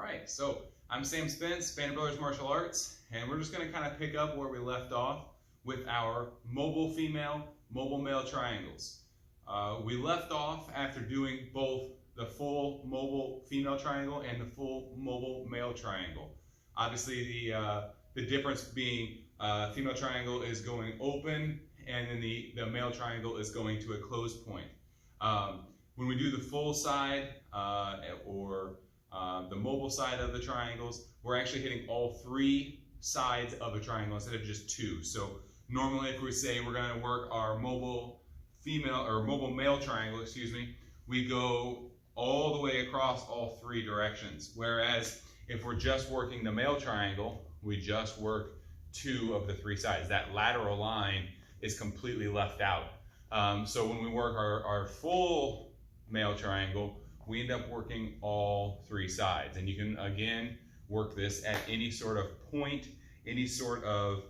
right, so I'm Sam Spence, Banner Brothers Martial Arts, and we're just going to kind of pick up where we left off with our mobile female, mobile male triangles. We left off after doing both the full mobile female triangle and the full mobile male triangle. Obviously, the difference being female triangle is going open, and then the male triangle is going to a closed point. When we do the full side or the mobile side of the triangles, we're actually hitting all three sides of a triangle instead of just two. So normally if we say we're going to work our mobile female or mobile male triangle, excuse me, we go all the way across all three directions. Whereas if we're just working the male triangle, we just work two of the three sides. That lateral line is completely left out. So when we work our full male triangle, we end up working all three sides. And you can, again, work this at any sort of point, any sort of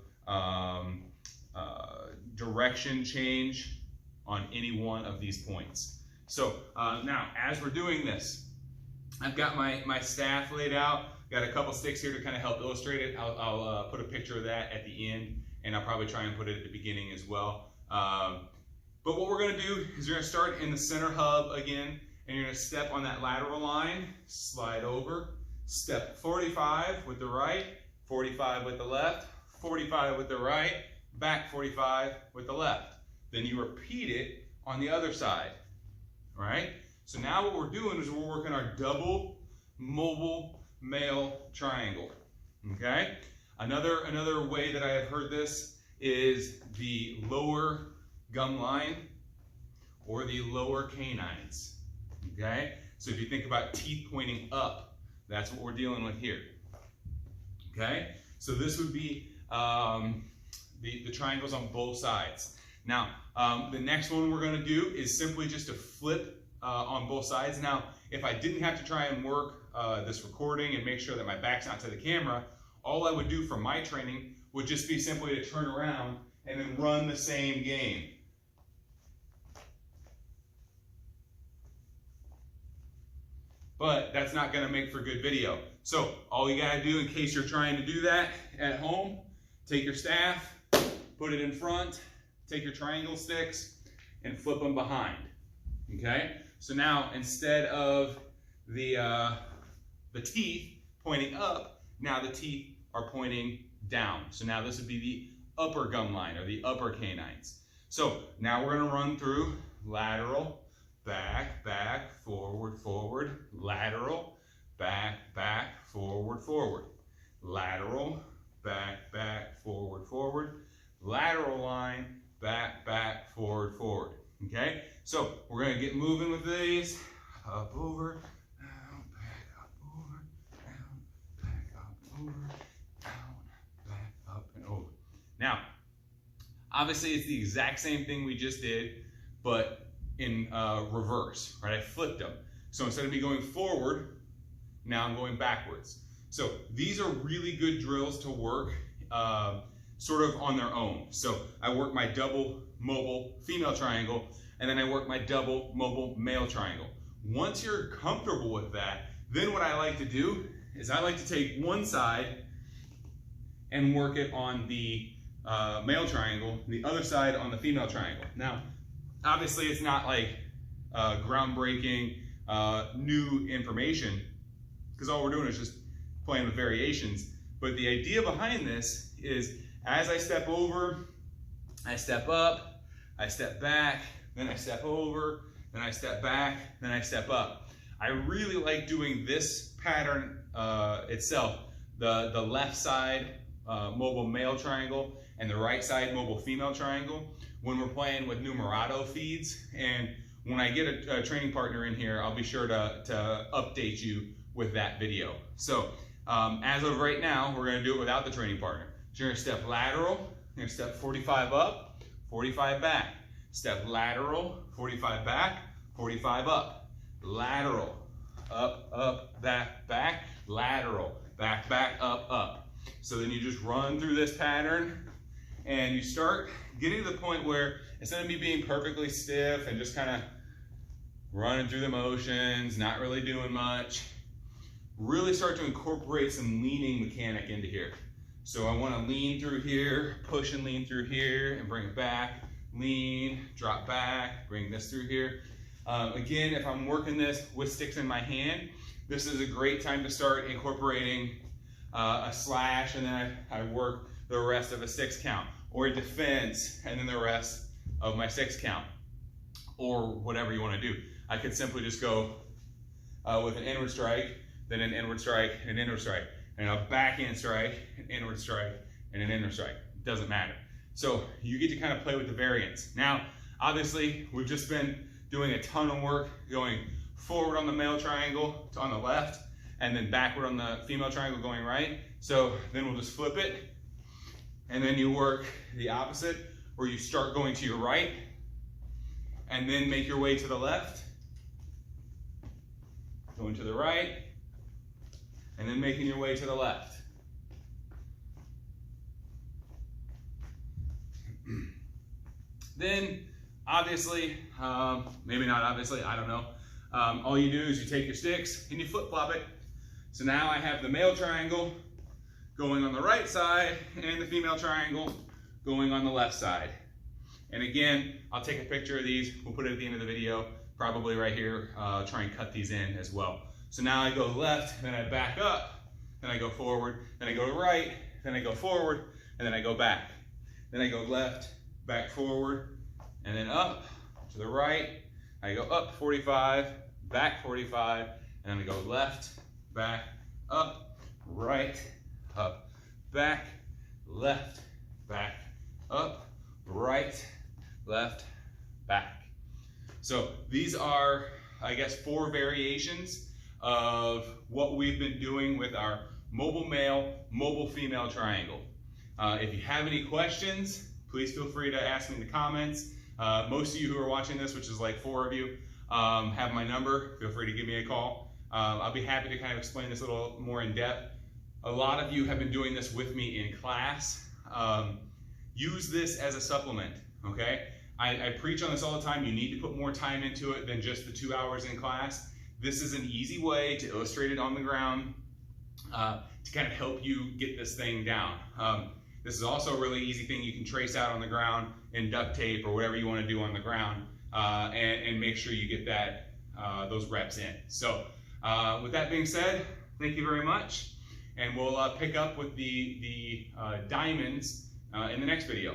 direction change on any one of these points. So now, as we're doing this, I've got my staff laid out, got a couple sticks here to kind of help illustrate it. I'll put a picture of that at the end, and I'll probably try and put it at the beginning as well. But what we're going to do is you're going to start in the center hub again, and you're going to step on that lateral line, slide over, step 45 with the right, 45 with the left, 45 with the right, back 45 with the left. Then you repeat it on the other side, all right? So now what we're doing is we're working our double mobile male triangle, okay? Another way that I have heard this is the lower gum line or the lower canines, okay? So if you think about teeth pointing up, that's what we're dealing with here, okay? So this would be the triangles on both sides. Now, the next one we're gonna do is simply just to flip on both sides. Now, if I didn't have to try and work this recording and make sure that my back's not to the camera, all I would do for my training would just be simply to turn around and then run the same game. But that's not gonna make for good video. So all you gotta do in case you're trying to do that at home, take your staff, put it in front, take your triangle sticks, and flip them behind, okay? So now instead of the teeth pointing up, now the teeth are pointing down. So now this would be the upper gum line or the upper canines. So now we're gonna run through lateral, back, back, forward, forward, lateral, back, back, forward, forward, lateral, back, back, forward, forward, lateral line, back, back, forward, forward, okay? So we're gonna get moving with these, up, over, down, back, up, over, down, back, up, over, down, back, up, and over. Now, obviously it's the exact same thing we just did, but in reverse, right? I flipped them. So instead of me going forward, now I'm going backwards. So these are really good drills to work sort of on their own. So I work my double mobile female triangle, and then I work my double mobile male triangle. Once you're comfortable with that, then what I like to do is I like to take one side and work it on the male triangle, the other side on the female triangle. Now, obviously it's not like groundbreaking new information, because all we're doing is just playing with variations. But the idea behind this is as I step over, I step up, I step back, then I step over, then I step back, then I step up. I really like doing this pattern itself, the left side mobile male triangle and the right side mobile female triangle, when we're playing with numerato feeds. And when I get a training partner in here, I'll be sure to update you with that video. So as of right now, we're gonna do it without the training partner. So you're gonna step lateral, you're gonna step 45 up, 45 back. Step lateral, 45 back, 45 up. Lateral, up, up, back, back, lateral, back, back, up, up. So then you just run through this pattern, and you start getting to the point where instead of me being perfectly stiff and just kind of running through the motions, not really doing much, really start to incorporate some leaning mechanic into here. So I want to lean through here, push and lean through here, and bring it back. Lean, drop back, bring this through here. Again, if I'm working this with sticks in my hand, this is a great time to start incorporating a slash, and then I work the rest of a 6 count, or a defense, and then the rest of my 6 count, or whatever you want to do. I could simply just go with an inward strike, then an inward strike, and an inward strike, and a backhand strike, an inward strike, and an inward strike. It doesn't matter. So you get to kind of play with the variants. Now, obviously, we've just been doing a ton of work going forward on the male triangle on the left, and then backward on the female triangle going right. So then we'll just flip it, and then you work the opposite, where you start going to your right, and then make your way to the left, going to the right, and then making your way to the left. Then, obviously, maybe not obviously, I don't know. All you do is you take your sticks and you flip-flop it. So now I have the male triangle going on the right side and the female triangle going on the left side. And again, I'll take a picture of these. We'll put it at the end of the video, probably right here. Try and cut these in as well. So now I go left, then I back up, then I go forward, then I go to right, then I go forward, and then I go back. Then I go left, back forward, and then up to the right. I go up 45, back 45, and then I go left, back, up, right, up, back, left, back, up, right, left, back. So these are, I guess, 4 variations of what we've been doing with our mobile male, mobile female triangle. If you have any questions, please feel free to ask me in the comments. Most of you who are watching this, which is like 4 of you, have my number. Feel free to give me a call. I'll be happy to kind of explain this a little more in depth. A lot of you have been doing this with me in class. Use this as a supplement, okay? I preach on this all the time. You need to put more time into it than just the 2 hours in class. This is an easy way to illustrate it on the ground to kind of help you get this thing down. This is also a really easy thing you can trace out on the ground in duct tape or whatever you want to do on the ground, and make sure you get that those reps in. So with that being said, thank you very much, and we'll pick up with the diamonds in the next video.